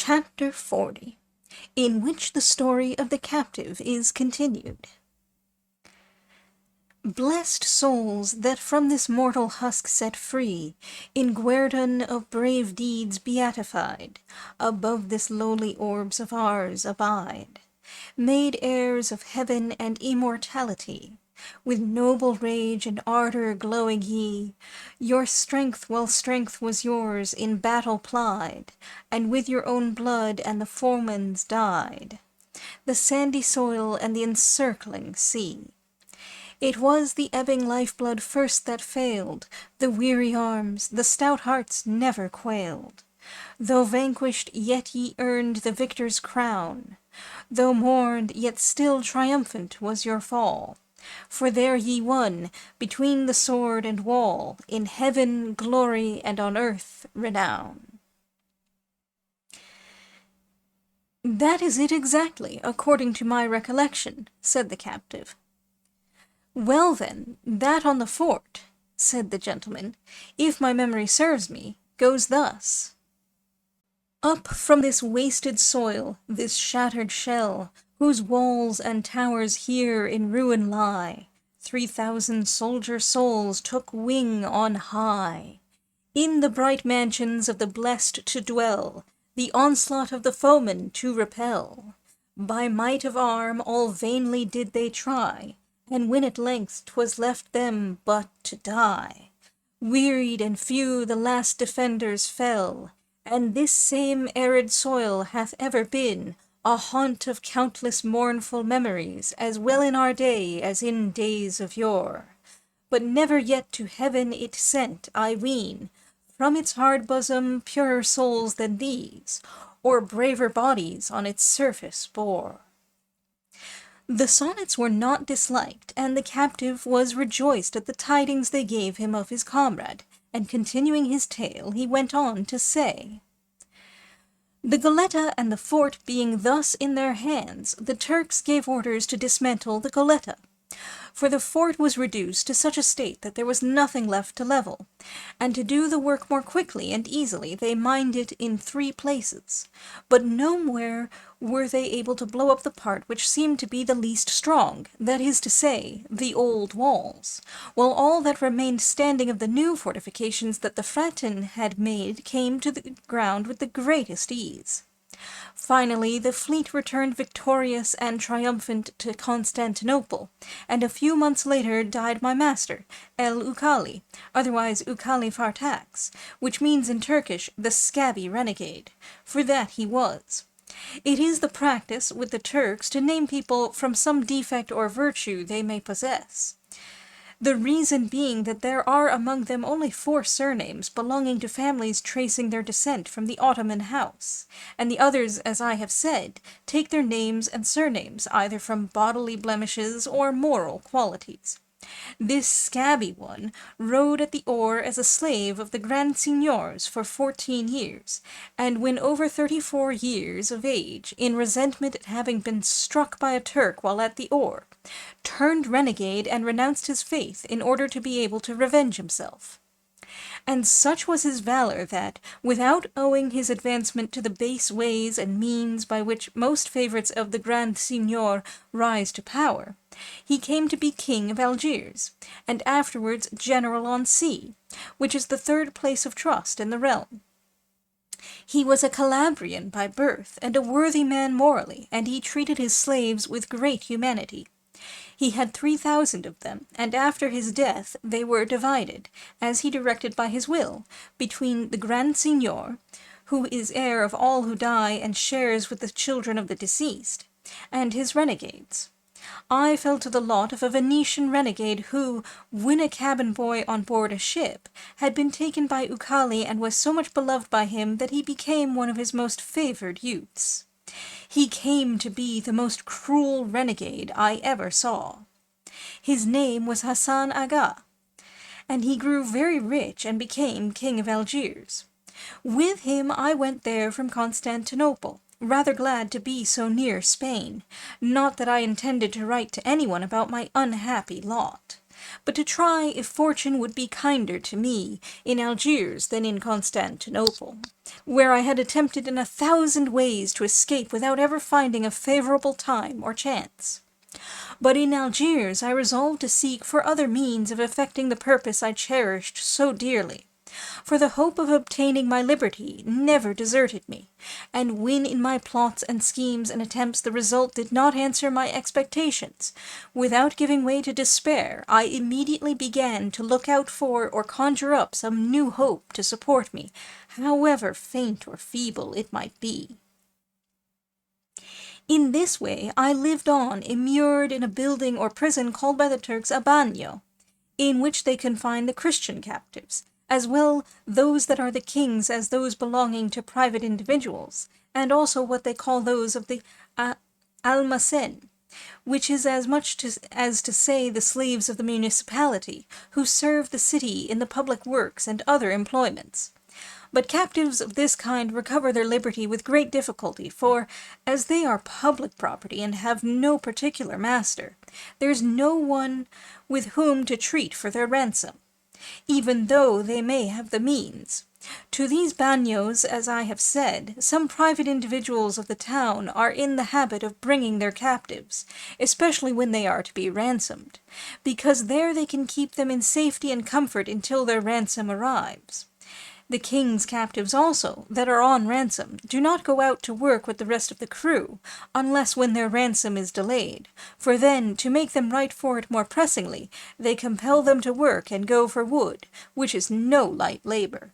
Chapter 40, in which the story of the captive is continued. Blessed souls that from this mortal husk set free, in guerdon of brave deeds beatified, above this lowly orbs of ours abide, made heirs of heaven and immortality, with noble rage and ardor glowing ye, your strength while strength was yours in battle plied, and with your own blood and the foeman's died, the sandy soil and the encircling sea. It was the ebbing lifeblood first that failed, the weary arms, the stout hearts never quailed. Though vanquished, yet ye earned the victor's crown. Though mourned, yet still triumphant was your fall. For there ye won, between the sword and wall, in heaven glory and on earth renown. That is it exactly, according to my recollection, said the captive. Well then, that on the fort, said the gentleman, if my memory serves me, goes thus. Up from this wasted soil, this shattered shell, whose walls and towers here in ruin lie, 3,000 soldier souls took wing on high, in the bright mansions of the blessed to dwell, the onslaught of the foeman to repel. By might of arm all vainly did they try, and when at length 'twas left them but to die, wearied and few the last defenders fell, and this same arid soil hath ever been a haunt of countless mournful memories, as well in our day as in days of yore. But never yet to heaven it sent, I ween, from its hard bosom purer souls than these, or braver bodies on its surface bore. The sonnets were not disliked, and the captive was rejoiced at the tidings they gave him of his comrade, and continuing his tale, he went on to say, the goletta and the fort being thus in their hands, the Turks gave orders to dismantle the goletta, for the fort was reduced to such a state that there was nothing left to level, and to do the work more quickly and easily they mined it in 3 places, but nowhere were they able to blow up the part which seemed to be the least strong, that is to say, the old walls, while all that remained standing of the new fortifications that the Fraten had made came to the ground with the greatest ease. Finally, the fleet returned victorious and triumphant to Constantinople, and a few months later died my master, El Ukali, otherwise Ukali Fartax, which means in Turkish the scabby renegade, for that he was. It is the practice with the Turks to name people from some defect or virtue they may possess, the reason being that there are among them only 4 surnames belonging to families tracing their descent from the Ottoman house, and the others, as I have said, take their names and surnames either from bodily blemishes or moral qualities. This scabby one rode at the oar as a slave of the Grand Signiors for 14 years, and when over 34 years of age, in resentment at having been struck by a Turk while at the oar, turned renegade and renounced his faith in order to be able to revenge himself. And such was his valor that, without owing his advancement to the base ways and means by which most favorites of the Grand Signor rise to power, he came to be king of Algiers, and afterwards general on sea, which is the 3rd place of trust in the realm. He was a Calabrian by birth, and a worthy man morally, and he treated his slaves with great humanity. He had 3,000 of them, and after his death they were divided, as he directed by his will, between the Grand Signor, who is heir of all who die and shares with the children of the deceased, and his renegades. I fell to the lot of a Venetian renegade who, when a cabin boy on board a ship, had been taken by Ukali and was so much beloved by him that he became one of his most favored youths. He came to be the most cruel renegade I ever saw. His name was Hassan Aga, and he grew very rich and became king of Algiers. With him I went there from Constantinople, rather glad to be so near Spain, not that I intended to write to anyone about my unhappy lot, but to try if fortune would be kinder to me in Algiers than in Constantinople, where I had attempted in 1,000 ways to escape without ever finding a favorable time or chance. But in Algiers I resolved to seek for other means of effecting the purpose I cherished so dearly, for the hope of obtaining my liberty never deserted me, and when in my plots and schemes and attempts the result did not answer my expectations, without giving way to despair, I immediately began to look out for or conjure up some new hope to support me, however faint or feeble it might be. In this way I lived on, immured in a building or prison called by the Turks a bagnio, in which they confine the Christian captives, as well those that are the king's as those belonging to private individuals, and also what they call those of the almacen, which is as much as to say the slaves of the municipality, who serve the city in the public works and other employments. But captives of this kind recover their liberty with great difficulty, for, as they are public property and have no particular master, there is no one with whom to treat for their ransom, even though they may have the means. To these bagnios, as I have said, some private individuals of the town are in the habit of bringing their captives, especially when they are to be ransomed, because there they can keep them in safety and comfort until their ransom arrives. The king's captives also, that are on ransom, do not go out to work with the rest of the crew, unless when their ransom is delayed, for then, to make them write for it more pressingly, they compel them to work and go for wood, which is no light labor.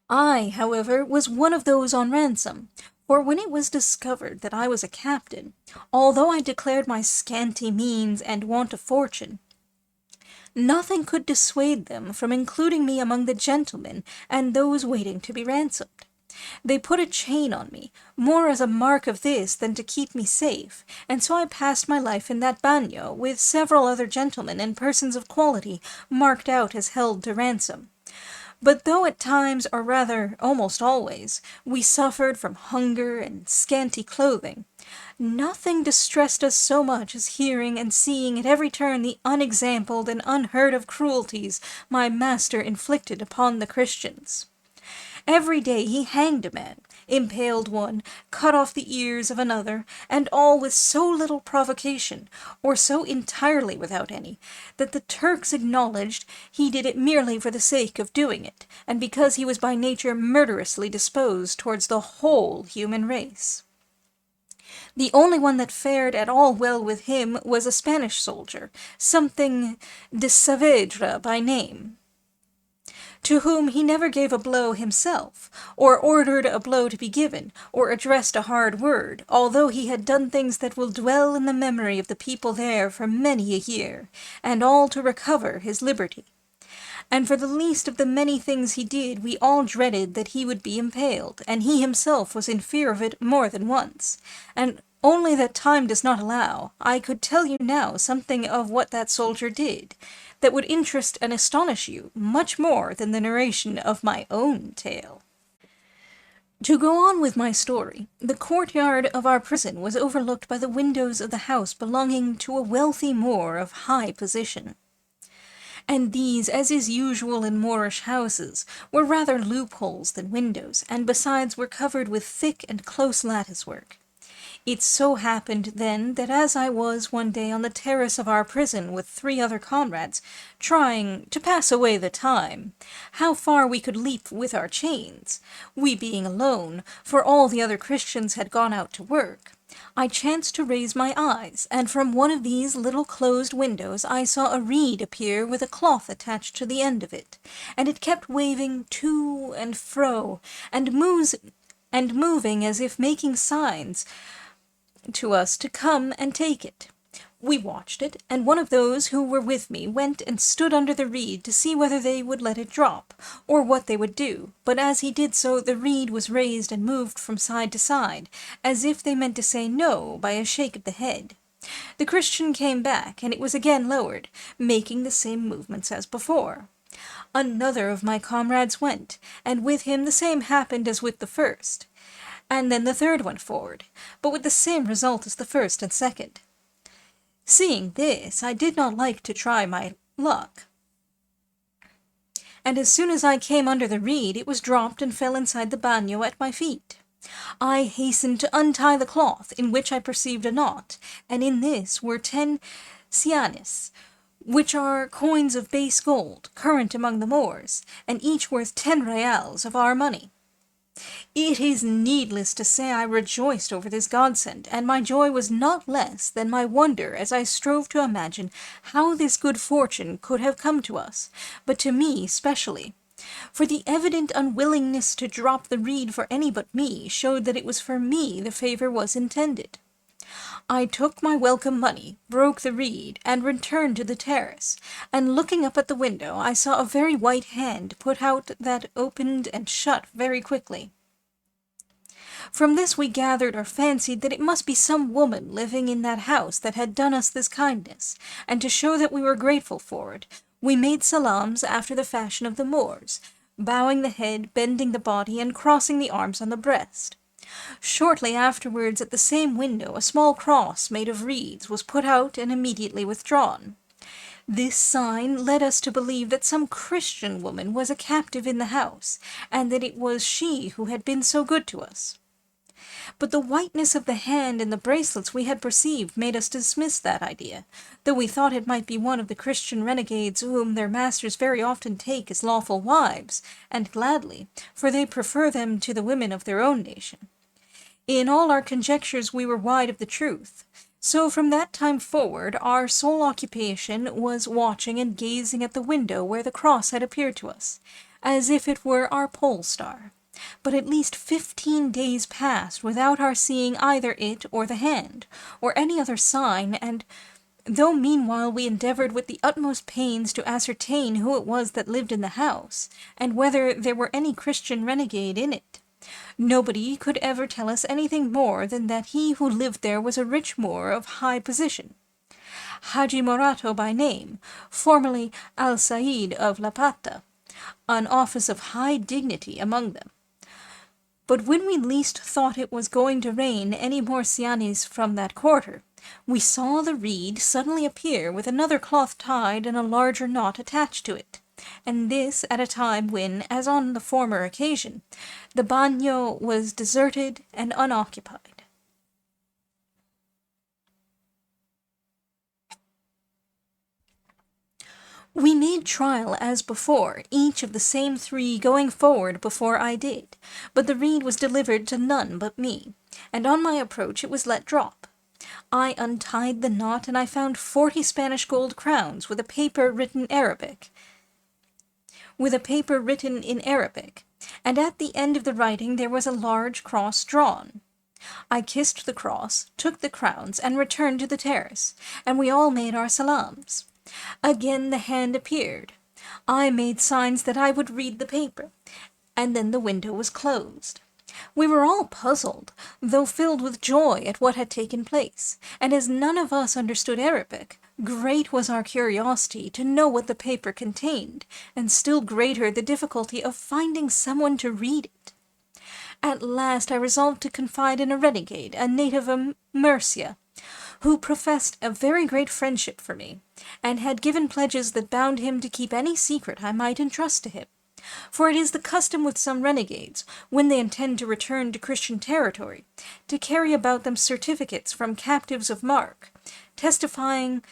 I, however, was one of those on ransom, for when it was discovered that I was a captain, although I declared my scanty means and want of fortune, nothing could dissuade them from including me among the gentlemen and those waiting to be ransomed. They put a chain on me, more as a mark of this than to keep me safe, and so I passed my life in that bagnio with several other gentlemen and persons of quality marked out as held to ransom. But though at times, or rather almost always, we suffered from hunger and scanty clothing, nothing distressed us so much as hearing and seeing at every turn the unexampled and unheard-of cruelties my master inflicted upon the Christians. Every day he hanged a man, impaled one, cut off the ears of another, and all with so little provocation, or so entirely without any, that the Turks acknowledged he did it merely for the sake of doing it, and because he was by nature murderously disposed towards the whole human race. The only one that fared at all well with him was a Spanish soldier, something de Saavedra by name, to whom he never gave a blow himself, or ordered a blow to be given, or addressed a hard word, although he had done things that will dwell in the memory of the people there for many a year, and all to recover his liberty. And for the least of the many things he did, we all dreaded that he would be impaled, and he himself was in fear of it more than once, and only that time does not allow, I could tell you now something of what that soldier did, that would interest and astonish you much more than the narration of my own tale. To go on with my story, the courtyard of our prison was overlooked by the windows of the house belonging to a wealthy Moor of high position, and these, as is usual in Moorish houses, were rather loopholes than windows, and besides were covered with thick and close lattice-work. It so happened, then, that as I was one day on the terrace of our prison with 3 other comrades, trying to pass away the time, how far we could leap with our chains, we being alone, for all the other Christians had gone out to work, I chanced to raise my eyes, and from one of these little closed windows I saw a reed appear with a cloth attached to the end of it, and it kept waving to and fro, and moving as if making signs to us to come and take it. We watched it, and one of those who were with me went and stood under the reed to see whether they would let it drop, or what they would do, but as he did so the reed was raised and moved from side to side, as if they meant to say no by a shake of the head. The Christian came back, and it was again lowered, making the same movements as before. Another of my comrades went, and with him the same happened as with the first. and then the third went forward, but with the same result as the first and second. Seeing this, I did not like to try my luck, and as soon as I came under the reed, it was dropped and fell inside the bagnio at my feet. I hastened to untie the cloth, in which I perceived a knot, and in this were 10 cianis, which are coins of base gold, current among the Moors, and each worth 10 reals of our money. It is needless to say I rejoiced over this godsend, and my joy was not less than my wonder as I strove to imagine how this good fortune could have come to us, but to me specially. For the evident unwillingness to drop the reed for any but me showed that it was for me the favour was intended. I took my welcome money, broke the reed, and returned to the terrace, and looking up at the window I saw a very white hand put out that opened and shut very quickly. From this we gathered or fancied that it must be some woman living in that house that had done us this kindness, and to show that we were grateful for it, we made salams after the fashion of the Moors, bowing the head, bending the body, and crossing the arms on the breast. Shortly afterwards, at the same window, a small cross made of reeds was put out and immediately withdrawn. This sign led us to believe that some Christian woman was a captive in the house, and that it was she who had been so good to us. But the whiteness of the hand and the bracelets we had perceived made us dismiss that idea, though we thought it might be one of the Christian renegades whom their masters very often take as lawful wives, and gladly, for they prefer them to the women of their own nation. In all our conjectures we were wide of the truth. So from that time forward our sole occupation was watching and gazing at the window where the cross had appeared to us, as if it were our pole star. But at least 15 days passed without our seeing either it or the hand, or any other sign, and though meanwhile we endeavoured with the utmost pains to ascertain who it was that lived in the house, and whether there were any Christian renegade in it, nobody could ever tell us anything more than that he who lived there was a rich Moor of high position, Haji Morato by name, formerly Al-Said of La Plata, an office of high dignity among them. But when we least thought it was going to rain any more cianis from that quarter, we saw the reed suddenly appear with another cloth tied and a larger knot attached to it, and this at a time when, as on the former occasion, the bagnio was deserted and unoccupied. We made trial as before, each of the same 3 going forward before I did, but the reed was delivered to none but me, and on my approach it was let drop. I untied the knot, and I found 40 Spanish gold crowns with a paper written in Arabic, and at the end of the writing there was a large cross drawn. I kissed the cross, took the crowns, and returned to the terrace, and we all made our salams. Again the hand appeared. I made signs that I would read the paper, and then the window was closed. We were all puzzled, though filled with joy at what had taken place, and as none of us understood Arabic, great was our curiosity to know what the paper contained, and still greater the difficulty of finding someone to read it. At last I resolved to confide in a renegade, a native of Murcia, who professed a very great friendship for me, and had given pledges that bound him to keep any secret I might entrust to him. For it is the custom with some renegades, when they intend to return to Christian territory, to carry about them certificates from captives of mark, testifying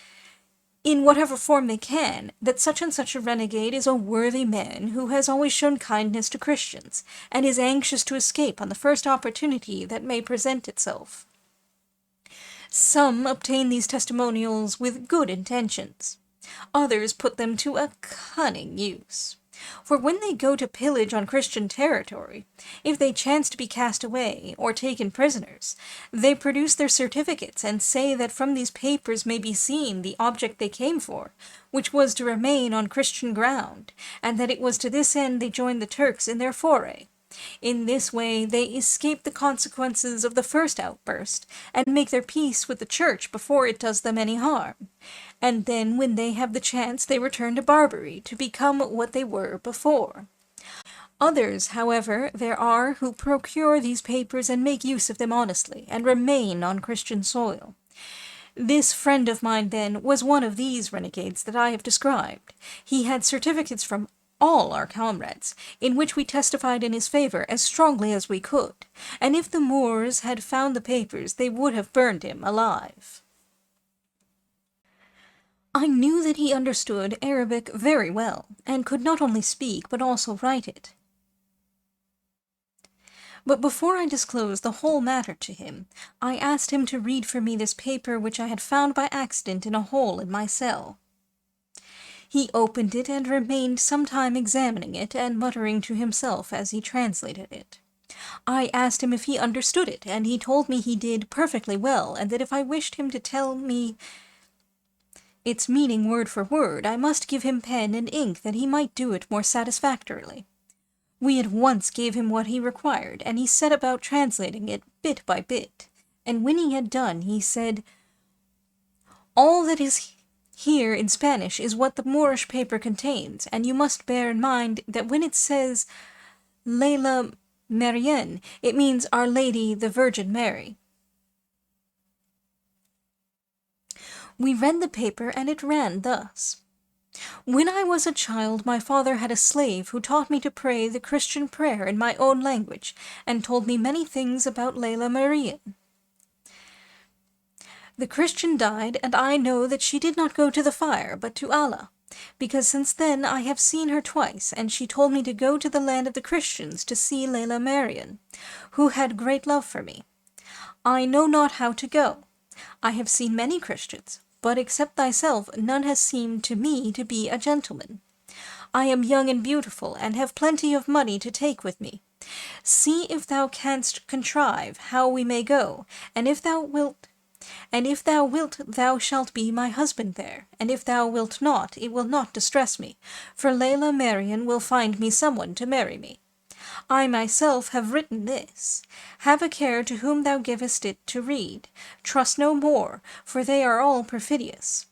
in whatever form they can, that such and such a renegade is a worthy man who has always shown kindness to Christians, and is anxious to escape on the first opportunity that may present itself. Some obtain these testimonials with good intentions. Others put them to a cunning use. For when they go to pillage on Christian territory, if they chance to be cast away or taken prisoners, they produce their certificates and say that from these papers may be seen the object they came for, which was to remain on Christian ground, and that it was to this end they joined the Turks in their foray. In this way they escape the consequences of the first outburst, and make their peace with the Church before it does them any harm. And then, when they have the chance, they return to Barbary, to become what they were before. Others, however, there are who procure these papers and make use of them honestly, and remain on Christian soil. This friend of mine, then, was one of these renegades that I have described. He had certificates from all our comrades, in which we testified in his favor as strongly as we could, and if the Moors had found the papers, they would have burned him alive. I knew that he understood Arabic very well, and could not only speak but also write it. But before I disclosed the whole matter to him, I asked him to read for me this paper which I had found by accident in a hole in my cell. He opened it and remained some time examining it and muttering to himself as he translated it. I asked him if he understood it, and he told me he did perfectly well, and that if I wished him to tell me its meaning word for word, I must give him pen and ink that he might do it more satisfactorily. We at once gave him what he required, and he set about translating it bit by bit, and when he had done, he said, "All that is here in Spanish is what the Moorish paper contains, and you must bear in mind that when it says Leila Marienne, it means Our Lady the Virgin Mary." We read the paper, and it ran thus. "When I was a child, my father had a slave who taught me to pray the Christian prayer in my own language, and told me many things about Leila Marienne. The Christian died, and I know that she did not go to the fire, but to Allah, because since then I have seen her twice, and she told me to go to the land of the Christians to see Leila Marienne, who had great love for me. I know not how to go. I have seen many Christians, but except thyself none has seemed to me to be a gentleman. I am young and beautiful, and have plenty of money to take with me. See if thou canst contrive how we may go, and if thou wilt, thou shalt be my husband there, and if thou wilt not, it will not distress me, for Leila Marienne will find me someone to marry me. I myself have written this. Have a care to whom thou givest it to read. Trust no more, for they are all perfidious.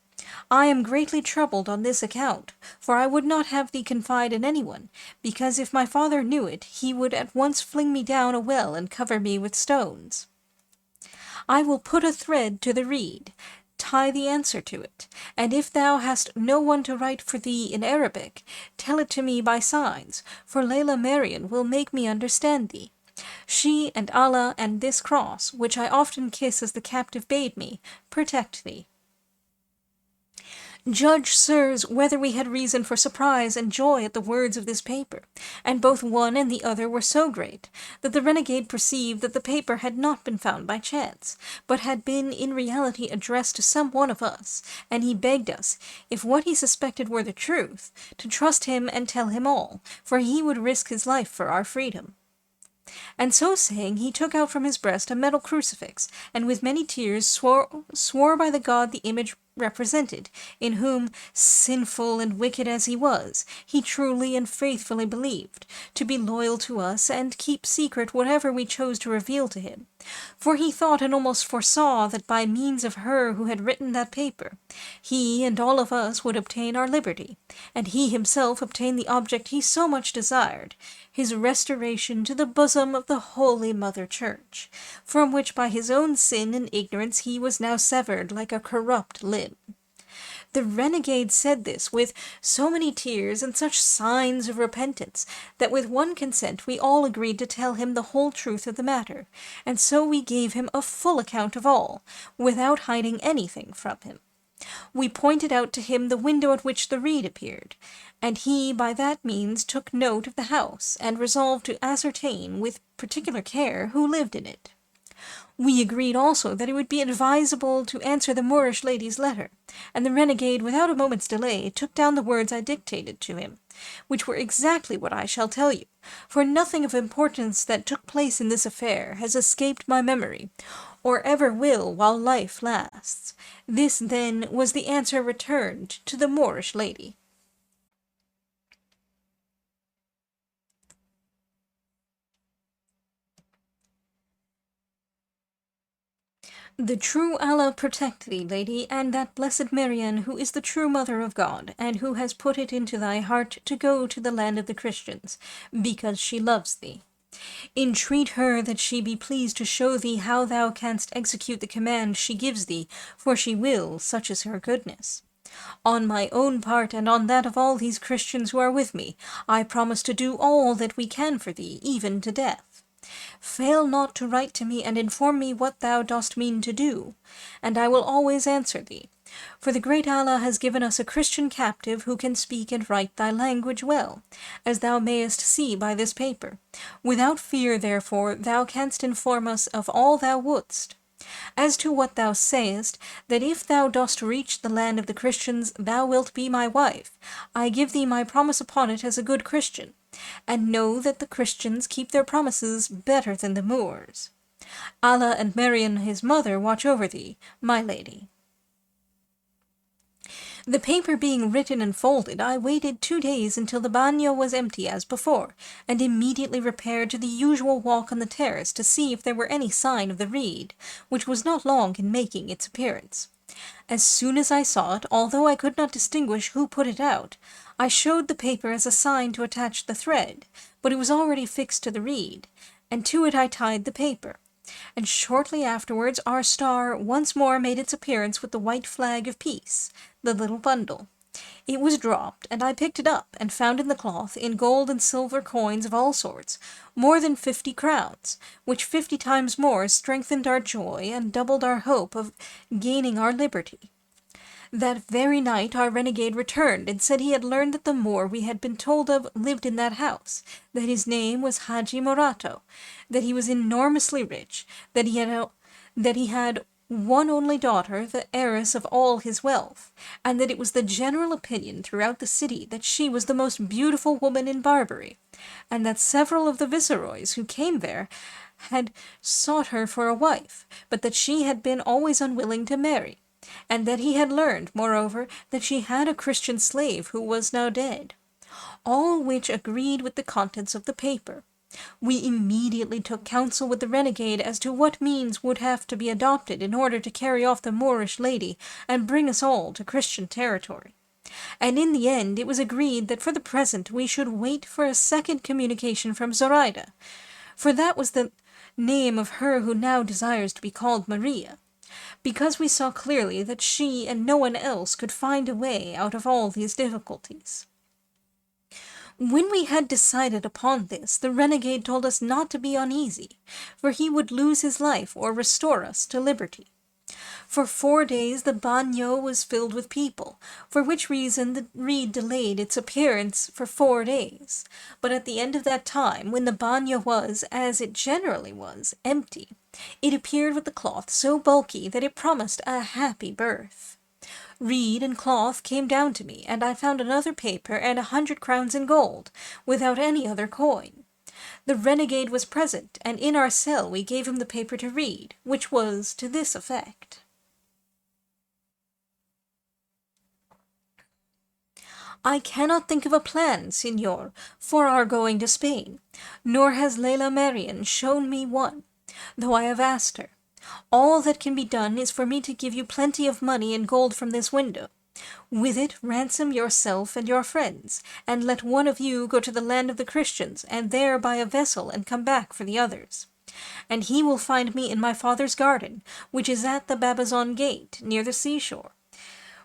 I am greatly troubled on this account, for I would not have thee confide in anyone, because if my father knew it, he would at once fling me down a well and cover me with stones. I will put a thread to the reed, tie the answer to it, and if thou hast no one to write for thee in Arabic, tell it to me by signs, for Leila Marienne will make me understand thee. She and Allah and this cross, which I often kiss as the captive bade me, protect thee." Judge, sirs, whether we had reason for surprise and joy at the words of this paper, and both one and the other were so great, that the renegade perceived that the paper had not been found by chance, but had been in reality addressed to some one of us, and he begged us, if what he suspected were the truth, to trust him and tell him all, for he would risk his life for our freedom. And so saying, he took out from his breast a metal crucifix, and with many tears swore by the God the image represented, in whom, sinful and wicked as he was, he truly and faithfully believed, to be loyal to us and keep secret whatever we chose to reveal to him. For he thought and almost foresaw that by means of her who had written that paper, he and all of us would obtain our liberty, and he himself obtain the object he so much desired, his restoration to the bosom of the Holy Mother Church, from which by his own sin and ignorance he was now severed like a corrupt limb. The renegade said this with so many tears and such signs of repentance, that with one consent we all agreed to tell him the whole truth of the matter, and so we gave him a full account of all, without hiding anything from him. We pointed out to him the window at which the reed appeared, and he by that means took note of the house, and resolved to ascertain with particular care who lived in it. We agreed also that it would be advisable to answer the Moorish lady's letter, and the renegade, without a moment's delay, took down the words I dictated to him, which were exactly what I shall tell you, for nothing of importance that took place in this affair has escaped my memory, or ever will while life lasts. This, then, was the answer returned to the Moorish lady. The true Allah protect thee, lady, and that blessed Marian, who is the true mother of God, and who has put it into thy heart to go to the land of the Christians, because she loves thee. Entreat her that she be pleased to show thee how thou canst execute the command she gives thee, for she will, such is her goodness. On my own part, and on that of all these Christians who are with me, I promise to do all that we can for thee, even to death. Fail not to write to me and inform me what thou dost mean to do, and I will always answer thee. For the great Allah has given us a Christian captive who can speak and write thy language well, as thou mayest see by this paper. Without fear, therefore, thou canst inform us of all thou wouldst. As to what thou sayest, that if thou dost reach the land of the Christians, thou wilt be my wife, I give thee my promise upon it as a good Christian. And know that the Christians keep their promises better than the Moors. Allah and Marian his mother watch over thee, my lady. The paper being written and folded, I waited 2 days until the bagnio was empty as before, and immediately repaired to the usual walk on the terrace to see if there were any sign of the reed, which was not long in making its appearance. As soon as I saw it, although I could not distinguish who put it out, I showed the paper as a sign to attach the thread, but it was already fixed to the reed, and to it I tied the paper. And shortly afterwards our star once more made its appearance with the white flag of peace, the little bundle. It was dropped, and I picked it up, and found in the cloth, in gold and silver coins of all sorts, more than 50 crowns, which 50 times more strengthened our joy and doubled our hope of gaining our liberty. That very night our renegade returned, and said he had learned that the Moor we had been told of lived in that house, that his name was Haji Morato, that he was enormously rich, that he had one only daughter, the heiress of all his wealth, and that it was the general opinion throughout the city that she was the most beautiful woman in Barbary, and that several of the viceroys who came there had sought her for a wife, but that she had been always unwilling to marry, and that he had learned, moreover, that she had a Christian slave who was now dead. All which agreed with the contents of the paper. We immediately took counsel with the renegade as to what means would have to be adopted in order to carry off the Moorish lady and bring us all to Christian territory. And in the end it was agreed that for the present we should wait for a second communication from Zoraida, for that was the name of her who now desires to be called Maria, because we saw clearly that she and no one else could find a way out of all these difficulties. When we had decided upon this, the renegade told us not to be uneasy, for he would lose his life or restore us to liberty. For 4 days the bagnio was filled with people, for which reason the reed delayed its appearance for 4 days. But at the end of that time, when the bagnio was, as it generally was, empty, it appeared with the cloth so bulky that it promised a happy birth. Reed and cloth came down to me, and I found another paper and 100 crowns in gold, without any other coin. The renegade was present, and in our cell we gave him the paper to read, which was to this effect. I cannot think of a plan, Signor, for our going to Spain, nor has Lela Marian shown me one, though I have asked her. All that can be done is for me to give you plenty of money and gold from this window. With it ransom yourself and your friends, and let one of you go to the land of the Christians, and there buy a vessel and come back for the others. And he will find me in my father's garden, which is at the Babazon gate, near the seashore,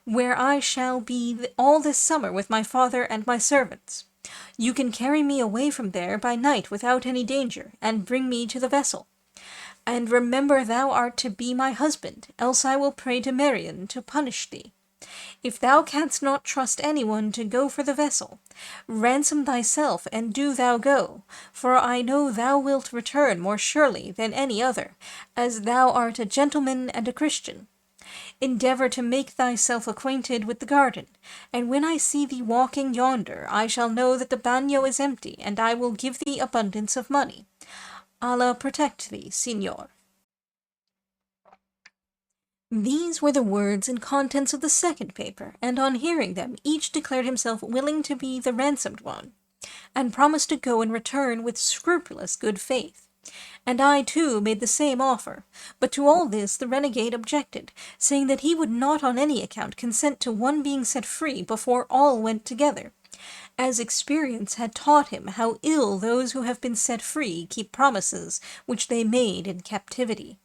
where I shall be all this summer with my father and my servants. You can carry me away from there by night without any danger, and bring me to the vessel. And remember thou art to be my husband, else I will pray to Marian to punish thee. If thou canst not trust anyone to go for the vessel, ransom thyself and do thou go, for I know thou wilt return more surely than any other, as thou art a gentleman and a Christian. Endeavour to make thyself acquainted with the garden, and when I see thee walking yonder, I shall know that the bagnio is empty, and I will give thee abundance of money. Allah protect thee, Signor. These were the words and contents of the second paper, and on hearing them each declared himself willing to be the ransomed one, and promised to go and return with scrupulous good faith. And I too made the same offer, but to all this the renegade objected, saying that he would not on any account consent to one being set free before all went together, as experience had taught him how ill those who have been set free keep promises which they made in captivity.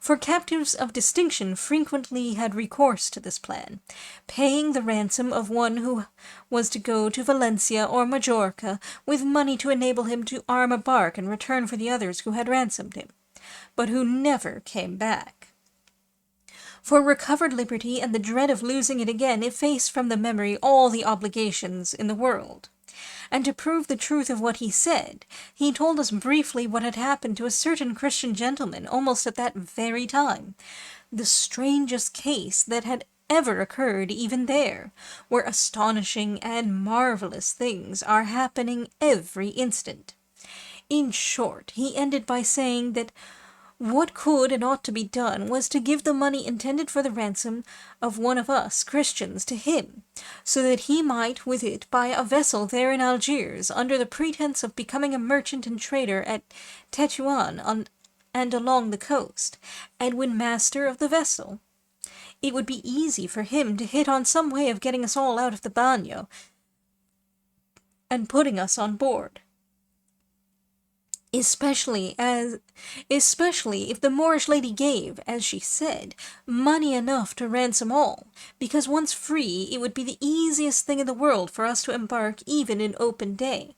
For captives of distinction frequently had recourse to this plan, paying the ransom of one who was to go to Valencia or Majorca, with money to enable him to arm a bark and return for the others who had ransomed him, but who never came back. For recovered liberty and the dread of losing it again effaced from the memory all the obligations in the world. And to prove the truth of what he said, he told us briefly what had happened to a certain Christian gentleman almost at that very time, the strangest case that had ever occurred even there, where astonishing and marvelous things are happening every instant. In short, he ended by saying that what could and ought to be done was to give the money intended for the ransom of one of us Christians to him, so that he might with it buy a vessel there in Algiers, under the pretence of becoming a merchant and trader at Tetuan and along the coast, and when master of the vessel, it would be easy for him to hit on some way of getting us all out of the bagnio and putting us on board. Especially if the Moorish lady gave, as she said, money enough to ransom all, because once free it would be the easiest thing in the world for us to embark even in open day.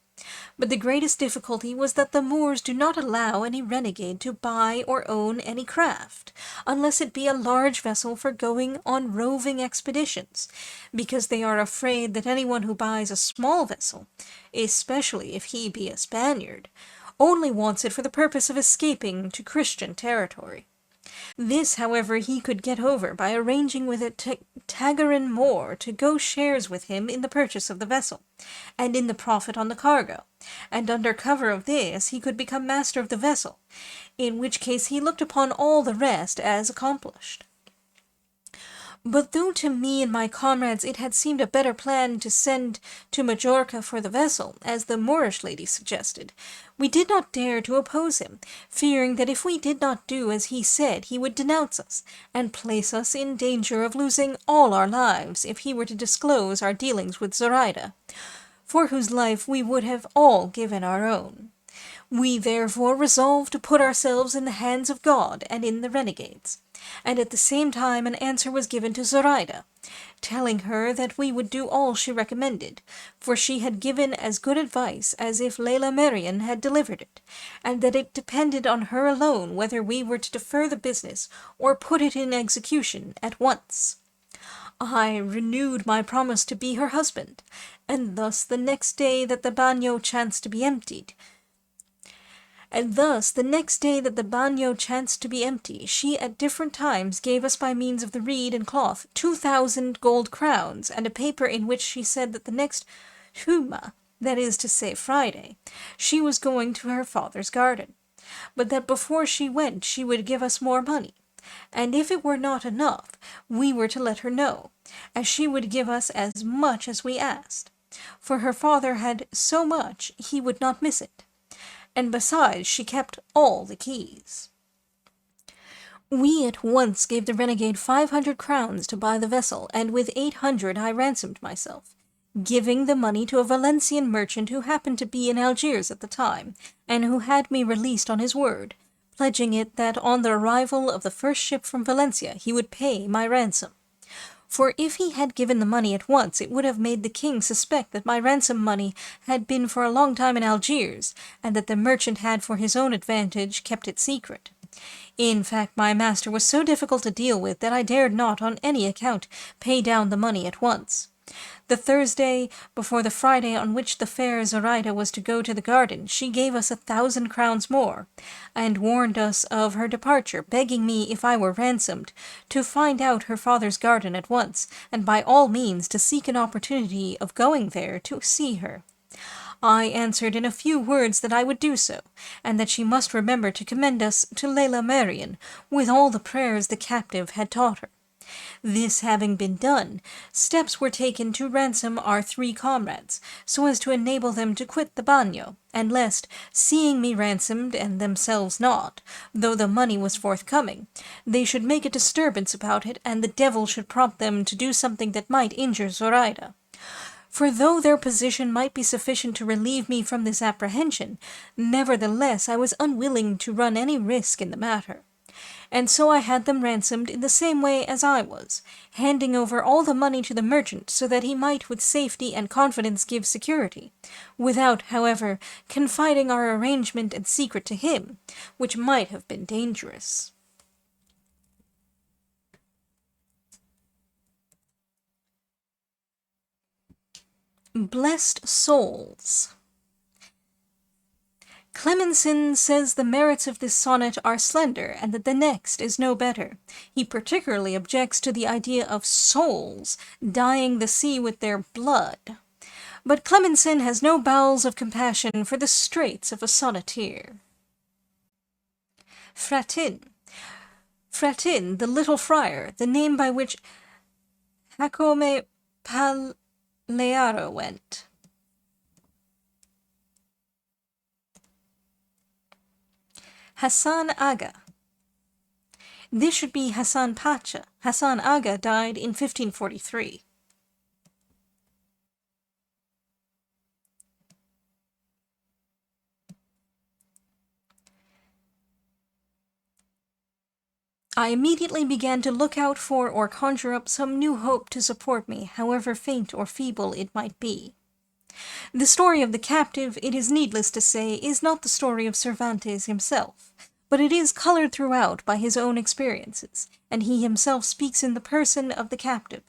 But the greatest difficulty was that the Moors do not allow any renegade to buy or own any craft, unless it be a large vessel for going on roving expeditions, because they are afraid that anyone who buys a small vessel, especially if he be a Spaniard, only wants it for the purpose of escaping to Christian territory. This, however, he could get over by arranging with a Tagarin Moor to go shares with him in the purchase of the vessel, and in the profit on the cargo, and under cover of this he could become master of the vessel, in which case he looked upon all the rest as accomplished. But though to me and my comrades it had seemed a better plan to send to Majorca for the vessel, as the Moorish lady suggested, we did not dare to oppose him, fearing that if we did not do as he said he would denounce us, and place us in danger of losing all our lives if he were to disclose our dealings with Zoraida, for whose life we would have all given our own. We therefore resolved to put ourselves in the hands of God and in the renegades, and at the same time an answer was given to Zoraida, telling her that we would do all she recommended, for she had given as good advice as if Lela Marian had delivered it, and that it depended on her alone whether we were to defer the business or put it in execution at once. I renewed my promise to be her husband, and thus the next day that the bagnio chanced to be empty, she at different times gave us by means of the reed and cloth 2,000 gold crowns, and a paper in which she said that the next Juma, that is to say Friday, she was going to her father's garden, but that before she went she would give us more money, and if it were not enough, we were to let her know, as she would give us as much as we asked, for her father had so much he would not miss it. And besides, she kept all the keys. We at once gave the renegade 500 crowns to buy the vessel, and with 800 I ransomed myself, giving the money to a Valencian merchant who happened to be in Algiers at the time, and who had me released on his word, pledging it that on the arrival of the first ship from Valencia he would pay my ransom. For if he had given the money at once, it would have made the king suspect that my ransom money had been for a long time in Algiers, and that the merchant had for his own advantage kept it secret. In fact, my master was so difficult to deal with that I dared not on any account pay down the money at once. The Thursday before the Friday on which the fair Zoraida was to go to the garden, she gave us 1,000 crowns more, and warned us of her departure, begging me, if I were ransomed, to find out her father's garden at once, and by all means to seek an opportunity of going there to see her. I answered in a few words that I would do so, and that she must remember to commend us to Lela Marian, with all the prayers the captive had taught her. This having been done, steps were taken to ransom our 3 comrades, so as to enable them to quit the bagnio, and lest, seeing me ransomed and themselves not, though the money was forthcoming, they should make a disturbance about it, and the devil should prompt them to do something that might injure Zoraida. For though their position might be sufficient to relieve me from this apprehension, nevertheless I was unwilling to run any risk in the matter. And so I had them ransomed in the same way as I was, handing over all the money to the merchant so that he might with safety and confidence give security, without, however, confiding our arrangement and secret to him, which might have been dangerous. Blessed souls. Clemensin says the merits of this sonnet are slender, and that the next is no better. He particularly objects to the idea of souls dyeing the sea with their blood. But Clemensin has no bowels of compassion for the straits of a sonneteer. Fratin. Fratin, the little friar, the name by which Jacome Palearo went. Hassan Aga. This should be Hassan Pacha. Hassan Aga died in 1543. I immediately began to look out for or conjure up some new hope to support me, however faint or feeble it might be. The story of the captive, it is needless to say, is not the story of Cervantes himself, but it is colored throughout by his own experiences, and he himself speaks in the person of the captive.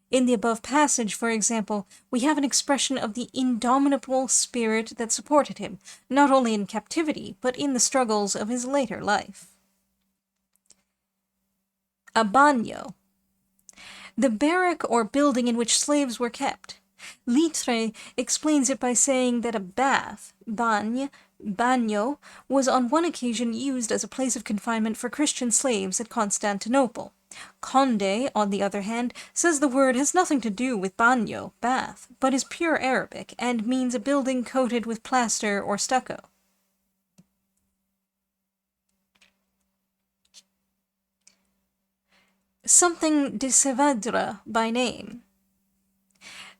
In the above passage, for example, we have an expression of the indomitable spirit that supported him, not only in captivity, but in the struggles of his later life. A bagnio. The barrack or building in which slaves were kept. Littre explains it by saying that a bath, bagne, bagno, was on one occasion used as a place of confinement for Christian slaves at Constantinople. Condé, on the other hand, says the word has nothing to do with bagno, bath, but is pure Arabic and means a building coated with plaster or stucco. Something de Saavedra by name.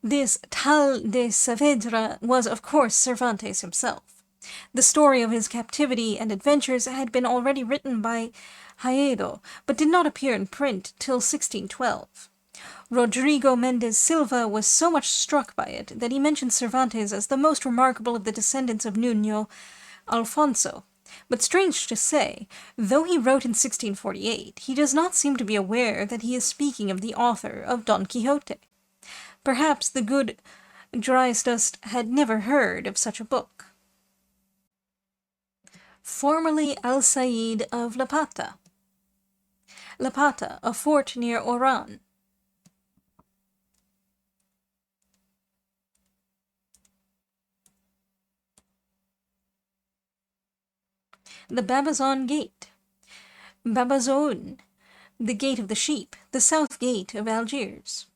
This Tal de Saavedra was, of course, Cervantes himself. The story of his captivity and adventures had been already written by Haedo, but did not appear in print till 1612. Rodrigo Mendez Silva was so much struck by it that he mentions Cervantes as the most remarkable of the descendants of Nuno Alfonso. But strange to say, though he wrote in 1648, he does not seem to be aware that he is speaking of the author of Don Quixote. Perhaps the good Dryasdust had never heard of such a book. Formerly Al-Said of Lapata. Lapata, a fort near Oran. The Babazon Gate. Babazoun, the Gate of the Sheep, the south gate of Algiers.